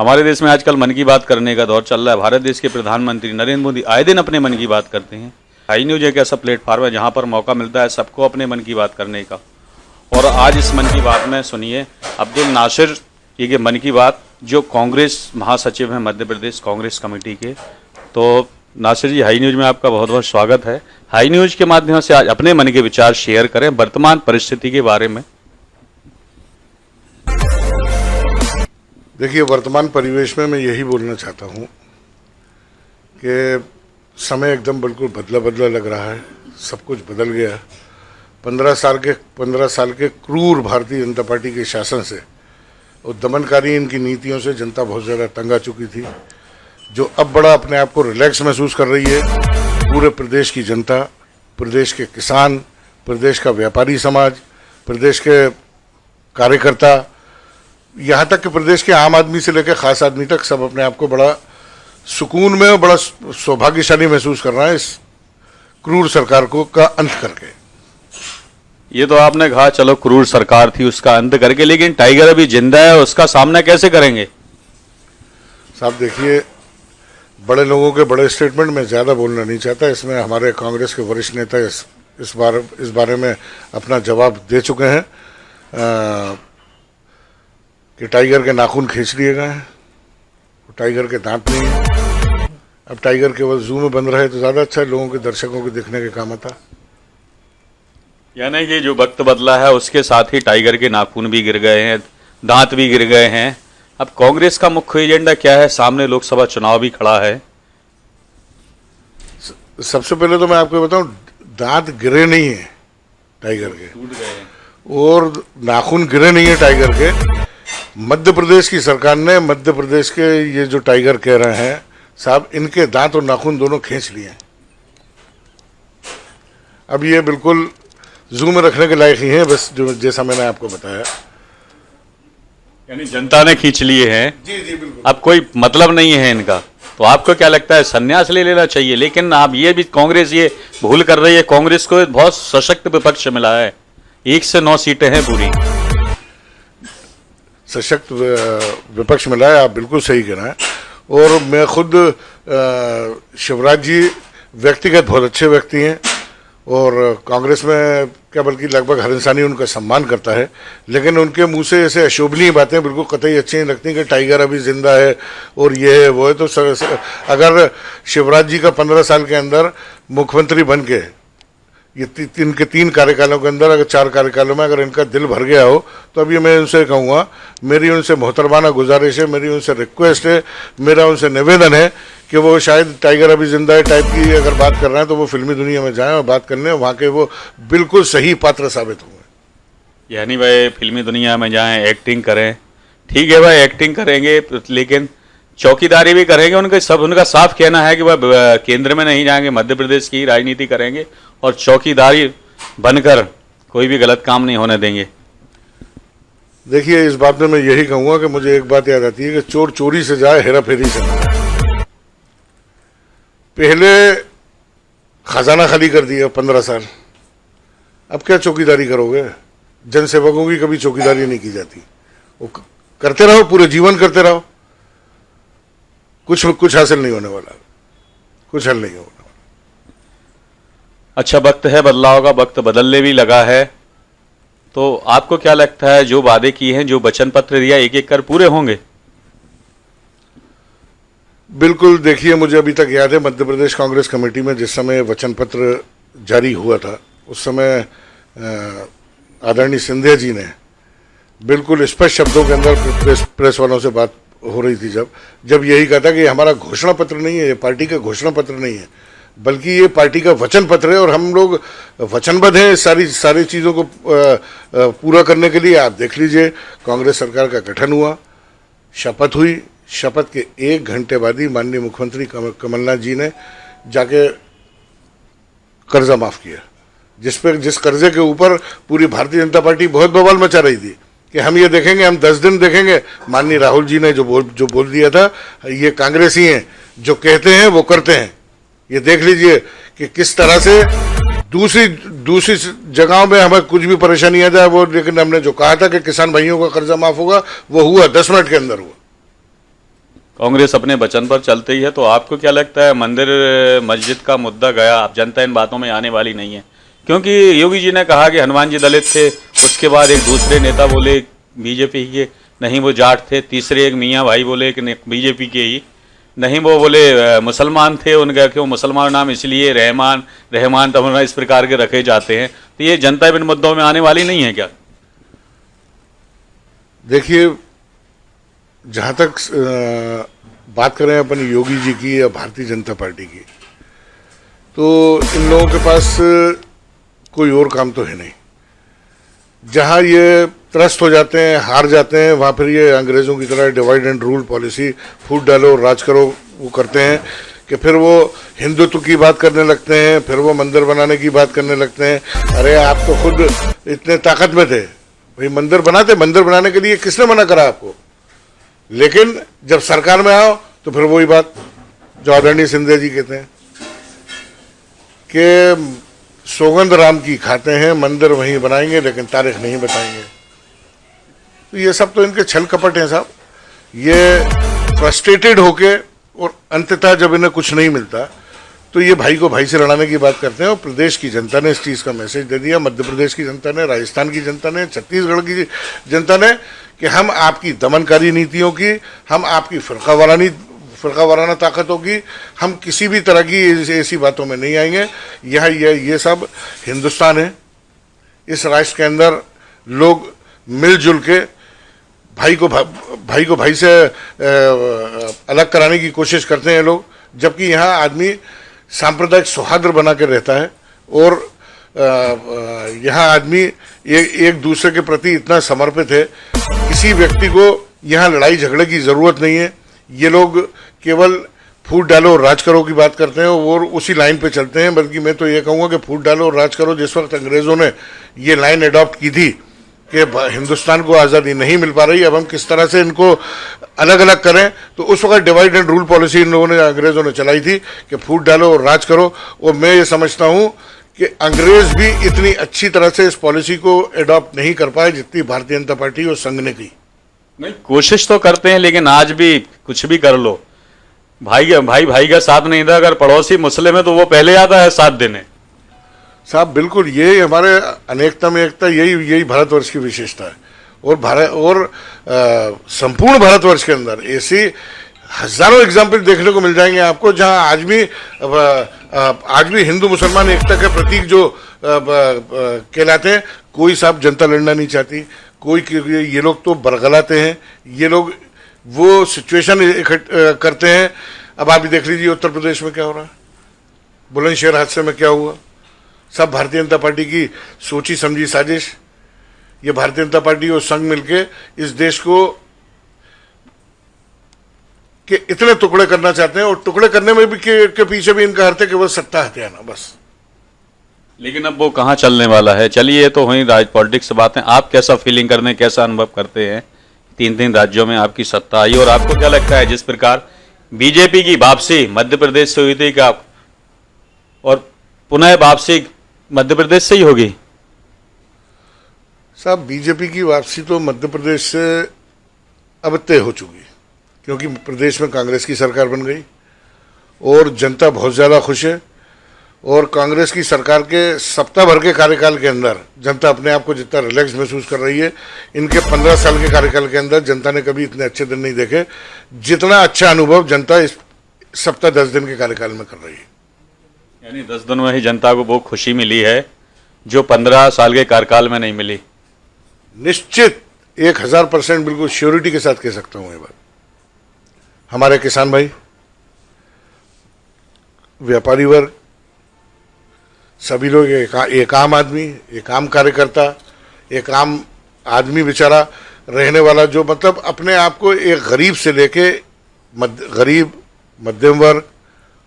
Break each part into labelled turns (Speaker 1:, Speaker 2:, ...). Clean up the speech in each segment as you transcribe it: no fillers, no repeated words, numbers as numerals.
Speaker 1: हमारे देश में आजकल मन की बात करने का दौर चल रहा है। भारत देश के प्रधानमंत्री नरेंद्र मोदी आए दिन अपने मन की बात करते हैं। हाई न्यूज एक ऐसा प्लेटफॉर्म है जहां पर मौका मिलता है सबको अपने मन की बात करने का। और आज इस मन की बात में सुनिए अब्दुल नासिर जी के मन की बात, जो कांग्रेस महासचिव हैं मध्य प्रदेश कांग्रेस कमेटी के। तो नासिर जी, हाई न्यूज में आपका बहुत बहुत स्वागत है। हाई न्यूज के माध्यम से आज अपने मन के विचार शेयर करें वर्तमान परिस्थिति के बारे में।
Speaker 2: देखिए, वर्तमान परिवेश में मैं यही बोलना चाहता हूँ कि समय एकदम बिल्कुल बदला बदला लग रहा है। सब कुछ बदल गया। 15 साल के क्रूर भारतीय जनता पार्टी के शासन से और दमनकारी इनकी नीतियों से जनता बहुत ज़्यादा तंग आ चुकी थी, जो अब बड़ा अपने आप को रिलैक्स महसूस कर रही है। पूरे प्रदेश की जनता, प्रदेश के किसान, प्रदेश का व्यापारी समाज, प्रदेश के कार्यकर्ता, यहाँ तक कि प्रदेश के आम आदमी से लेकर खास आदमी तक सब अपने आप को बड़ा सुकून में और बड़ा सौभाग्यशाली महसूस कर रहा है इस क्रूर सरकार को का अंत करके।
Speaker 1: ये तो आपने कहा चलो क्रूर सरकार थी उसका अंत करके, लेकिन टाइगर अभी जिंदा है, उसका सामना कैसे करेंगे?
Speaker 2: साहब देखिए, बड़े लोगों के बड़े स्टेटमेंट में ज़्यादा बोलना नहीं चाहता। इसमें हमारे कांग्रेस के वरिष्ठ नेता इस बारे में अपना जवाब दे चुके हैं कि टाइगर के नाखून खींच लिए गए हैं, टाइगर के दांत नहीं है। अब टाइगर केवल जू में बंद रहे तो ज़्यादा अच्छा है, लोगों के दर्शकों के देखने के काम आता।
Speaker 1: यानी कि जो वक्त बदला है उसके साथ ही टाइगर के नाखून भी गिर गए हैं, दांत भी गिर गए हैं। अब कांग्रेस का मुख्य एजेंडा क्या है? सामने लोकसभा चुनाव भी खड़ा है।
Speaker 2: सबसे पहले तो मैं आपको बताऊं, दांत गिरे नहीं है टाइगर के,
Speaker 1: टूट गए
Speaker 2: और नाखून गिरे नहीं है टाइगर के। मध्य प्रदेश की सरकार ने मध्य प्रदेश के ये जो टाइगर कह रहे हैं साहब, इनके दांत और नाखून दोनों खींच लिए हैं। अब ये बिल्कुल जू में रखने के लायक ही है, बस जो जैसा मैंने आपको बताया।
Speaker 1: यानी जनता ने खींच लिए हैं।
Speaker 2: जी जी बिल्कुल।
Speaker 1: अब कोई मतलब नहीं है इनका। तो आपको क्या लगता है, संन्यास ले लेना चाहिए? लेकिन आप ये भी कांग्रेस ये भूल कर रही है, कांग्रेस को बहुत सशक्त विपक्ष मिला है, 1 से 9 सीटें हैं पूरी।
Speaker 2: सशक्त विपक्ष मिला है, आप बिल्कुल सही कह रहे हैं। और मैं खुद शिवराज जी व्यक्तिगत बहुत अच्छे व्यक्ति हैं और कांग्रेस में क्या बल्कि लगभग हर इंसान ही उनका सम्मान करता है, लेकिन उनके मुंह से ऐसे अशोभनीय बातें बिल्कुल कतई अच्छी नहीं लगती कि टाइगर अभी जिंदा है और ये है वो है। तो अगर शिवराज जी का 15 साल के अंदर मुख्यमंत्री बन के ये इनके 3 कार्यकालों के अंदर, अगर 4 कार्यकालों में अगर इनका दिल भर गया हो, तो अभी मैं उनसे कहूँगा, मेरी उनसे मोहतरमाना गुजारिश है, मेरी उनसे रिक्वेस्ट है, मेरा उनसे निवेदन है कि वो शायद टाइगर अभी जिंदा है टाइप की अगर बात कर रहे हैं तो वो फिल्मी दुनिया में जाएं और बात करने, वहाँ के वो बिल्कुल सही पात्र साबित होंगे।
Speaker 1: यानी भाई फिल्मी दुनिया में जाएं, एक्टिंग करें। ठीक है भाई, एक्टिंग करेंगे लेकिन चौकीदारी भी करेंगे। उनका साफ कहना है कि वह केंद्र में नहीं जाएंगे, मध्य प्रदेश की राजनीति करेंगे और चौकीदारी बनकर कोई भी गलत काम नहीं होने देंगे।
Speaker 2: देखिए, इस बात में मैं यही कहूँगा कि मुझे एक बात याद आती है कि चोर चोरी से जाए, हेरा फेरी से ना। पहले खजाना खाली कर दिया 15 साल, अब क्या चौकीदारी करोगे? जनसेवकों की कभी चौकीदारी नहीं की जाती, वो करते रहो, पूरे जीवन करते रहो, कुछ हासिल नहीं होने वाला, कुछ हल नहीं होने वाला।
Speaker 1: अच्छा, वक्त है बदलाव का, वक्त बदलने भी लगा है। तो आपको क्या लगता है जो वादे किए हैं, जो वचन पत्र दिया, एक एक कर पूरे होंगे?
Speaker 2: बिल्कुल। देखिए, मुझे अभी तक याद है मध्य प्रदेश कांग्रेस कमेटी में जिस समय वचन पत्र जारी हुआ था, उस समय आदरणीय सिंधिया जी ने बिल्कुल स्पष्ट शब्दों के अंदर प्रेस वालों से बात हो रही थी, जब यही कहा था कि हमारा घोषणा पत्र नहीं है, ये पार्टी का घोषणा पत्र नहीं है, बल्कि ये पार्टी का वचन पत्र है और हम लोग वचनबद्ध हैं सारी चीज़ों को पूरा करने के लिए। आप देख लीजिए, कांग्रेस सरकार का गठन हुआ, शपथ हुई, शपथ के 1 घंटे बाद ही माननीय मुख्यमंत्री कमलनाथ जी ने जाके कर्जा माफ किया, जिस कर्जे के ऊपर पूरी भारतीय जनता पार्टी बहुत बवाल मचा रही थी कि हम ये देखेंगे, हम 10 दिन देखेंगे। माननीय राहुल जी ने जो बोल दिया था, ये कांग्रेसी हैं, जो कहते हैं वो करते हैं। ये देख लीजिए कि किस तरह से दूसरी जगहों में हमें कुछ भी परेशानी आ जाए वो, लेकिन हमने जो कहा था कि किसान भाइयों का कर्जा माफ होगा, वो हुआ, 10 मिनट के अंदर हुआ।
Speaker 1: कांग्रेस अपने वचन पर चलते ही है, तो आपको क्या लगता है मंदिर मस्जिद का मुद्दा गया, अब जनता इन बातों में आने वाली नहीं है? क्योंकि योगी जी ने कहा कि हनुमान जी दलित थे, उसके बाद एक दूसरे नेता बोले बीजेपी के नहीं वो जाट थे, तीसरे एक मियाँ भाई बोले कि बीजेपी के ही नहीं, वो बोले मुसलमान थे, उनका क्यों मुसलमान नाम इसलिए रहमान तमन्ना इस प्रकार के रखे जाते हैं, तो ये जनता इन मुद्दों में आने वाली नहीं है क्या?
Speaker 2: देखिए, जहाँ तक बात करें अपन योगी जी की या भारतीय जनता पार्टी की, तो इन लोगों के पास कोई और काम तो है नहीं। जहाँ ये त्रस्त हो जाते हैं, हार जाते हैं, वहाँ फिर ये अंग्रेज़ों की तरह डिवाइड एंड रूल पॉलिसी, फूट डालो राज करो, वो करते हैं कि फिर वो हिंदुत्व की बात करने लगते हैं, फिर वो मंदिर बनाने की बात करने लगते हैं। अरे आप तो खुद इतने ताकत में थे भाई, मंदिर बनाने के लिए किसने मना करा आपको? लेकिन जब सरकार में आओ तो फिर वही बात जो आदरणीय सिंधिया जी कहते हैं कि सौगंध राम की खाते हैं, मंदिर वहीं बनाएंगे लेकिन तारीख नहीं बताएंगे। तो ये सब तो इनके छल कपट हैं साहब। ये फ्रस्ट्रेटेड होके और अंततः जब इन्हें कुछ नहीं मिलता तो ये भाई को भाई से लड़ाने की बात करते हैं। और प्रदेश की जनता ने इस चीज़ का मैसेज दे दिया, मध्य प्रदेश की जनता ने, राजस्थान की जनता ने, छत्तीसगढ़ की जनता ने, कि हम आपकी दमनकारी नीतियों की, हम आपकी फ़िरक़ावाराना ताकतों की, हम किसी भी तरह की ऐसी बातों में नहीं आएंगे। यह ये सब हिंदुस्तान है। इस राष्ट्र के अंदर लोग मिलजुल के भाई को भाई से अलग कराने की कोशिश करते हैं लोग, जबकि यहाँ आदमी सांप्रदायिक सौहार्द बना के रहता है और यहाँ आदमी एक दूसरे के प्रति इतना समर्पित है, किसी व्यक्ति को यहाँ लड़ाई झगड़े की ज़रूरत नहीं है। ये लोग केवल फूट डालो और राज करो की बात करते हैं और उसी लाइन पे चलते हैं। बल्कि मैं तो ये कहूँगा कि फूट डालो और राज करो जिस वक्त अंग्रेज़ों ने ये लाइन अडॉप्ट की थी कि हिंदुस्तान को आज़ादी नहीं मिल पा रही, अब हम किस तरह से इनको अलग अलग करें, तो उस वक्त divide and rule policy in लोगों ने, अंग्रेज़ों ने चलाई थी कि फूट डालो और राज करो। और मैं ये समझता हूँ कि अंग्रेज़ भी इतनी अच्छी तरह से इस पॉलिसी को अडॉप्ट नहीं कर पाए जितनी भारतीय जनता पार्टी और संघ ने की।
Speaker 1: नहीं, कोशिश तो करते हैं, लेकिन आज भी कुछ भी कर लो, भाई का साथ नहीं था। अगर पड़ोसी मुस्लिम है तो वो पहले आता है साथ देने।
Speaker 2: साहब बिल्कुल, ये हमारे अनेकता में एकता, यही भारतवर्ष की विशेषता है। और संपूर्ण भारतवर्ष के अंदर ऐसी हजारों एग्जाम्पल देखने को मिल जाएंगे आपको, जहां आज भी हिंदू मुसलमान एकता के प्रतीक जो कहलाते हैं, कोई साहब जनता लड़ना नहीं चाहती, कोई ये लोग तो बरगलाते हैं, ये लोग वो सिचुएशन करते हैं। अब आप भी देख लीजिए उत्तर प्रदेश में क्या हो रहा है, बुलंदशहर हादसे में क्या हुआ। सब भारतीय जनता पार्टी की सोची समझी साजिश। ये भारतीय जनता पार्टी और संघ मिलके इस देश को के इतने टुकड़े करना चाहते हैं, और टुकड़े करने में भी के पीछे भी इनका अर्थ है कि वो सत्ता हथियाना बस।
Speaker 1: लेकिन अब वो कहाँ चलने वाला है? चलिए, ये तो हुई राज पॉलिटिक्स से बातें। आप कैसा फीलिंग करते हैं, कैसा अनुभव करते हैं? 3 राज्यों में आपकी सत्ता आई, और आपको क्या लगता है जिस प्रकार बीजेपी की वापसी मध्य प्रदेश से हुई थी, क्या और पुनः वापसी मध्य प्रदेश से ही होगी?
Speaker 2: साहब बीजेपी की वापसी तो मध्य प्रदेश से अब तय हो चुकी, क्योंकि प्रदेश में कांग्रेस की सरकार बन गई और जनता बहुत ज़्यादा खुश है। और कांग्रेस की सरकार के सप्ताह भर के कार्यकाल के अंदर जनता अपने आप को जितना रिलैक्स महसूस कर रही है, इनके 15 साल के कार्यकाल के अंदर जनता ने कभी इतने अच्छे दिन नहीं देखे जितना अच्छा अनुभव जनता इस सप्ताह 10 दिन के कार्यकाल में कर रही है।
Speaker 1: यानी 10 दिन में ही जनता को वो खुशी मिली है जो 15 साल के कार्यकाल में नहीं मिली।
Speaker 2: निश्चित 1000% बिल्कुल श्योरिटी के साथ कह सकता हूँ ये बात। हमारे किसान भाई, व्यापारी वर्ग, सभी लोग, एक आम आदमी, एक आम कार्यकर्ता, एक आम आदमी बेचारा रहने वाला, जो मतलब अपने आप को एक गरीब से लेके गरीब, मध्यम वर्ग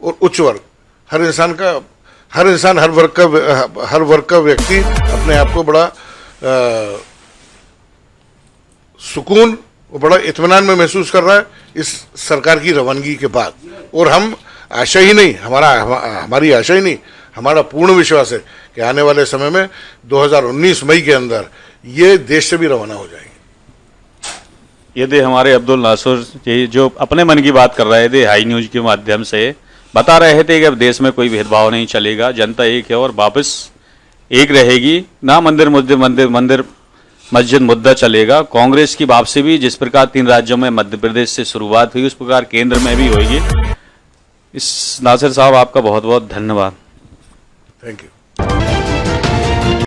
Speaker 2: और उच्च वर्ग, हर इंसान हर वर्ग का व्यक्ति अपने आप को बड़ा सुकून और बड़ा इत्मीनान में महसूस कर रहा है इस सरकार की रवानगी के बाद। और हम आशा ही नहीं, हमारी आशा ही नहीं, हमारा पूर्ण विश्वास है कि आने वाले समय में 2019 मई के अंदर ये देश से भी रवाना हो जाएंगे।
Speaker 1: ये थे हमारे अब्दुल नासुर जी, जो अपने मन की बात कर रहे थे हाई न्यूज के माध्यम से। बता रहे थे कि अब देश में कोई भेदभाव नहीं चलेगा, जनता एक है और वापस एक रहेगी ना। मंदिर मस्जिद मुद्दा चलेगा। कांग्रेस की वापसी भी जिस प्रकार 3 राज्यों में मध्य प्रदेश से शुरुआत हुई, उस प्रकार केंद्र में भी होगी। इस नासिर साहब आपका बहुत बहुत धन्यवाद।
Speaker 2: Thank you.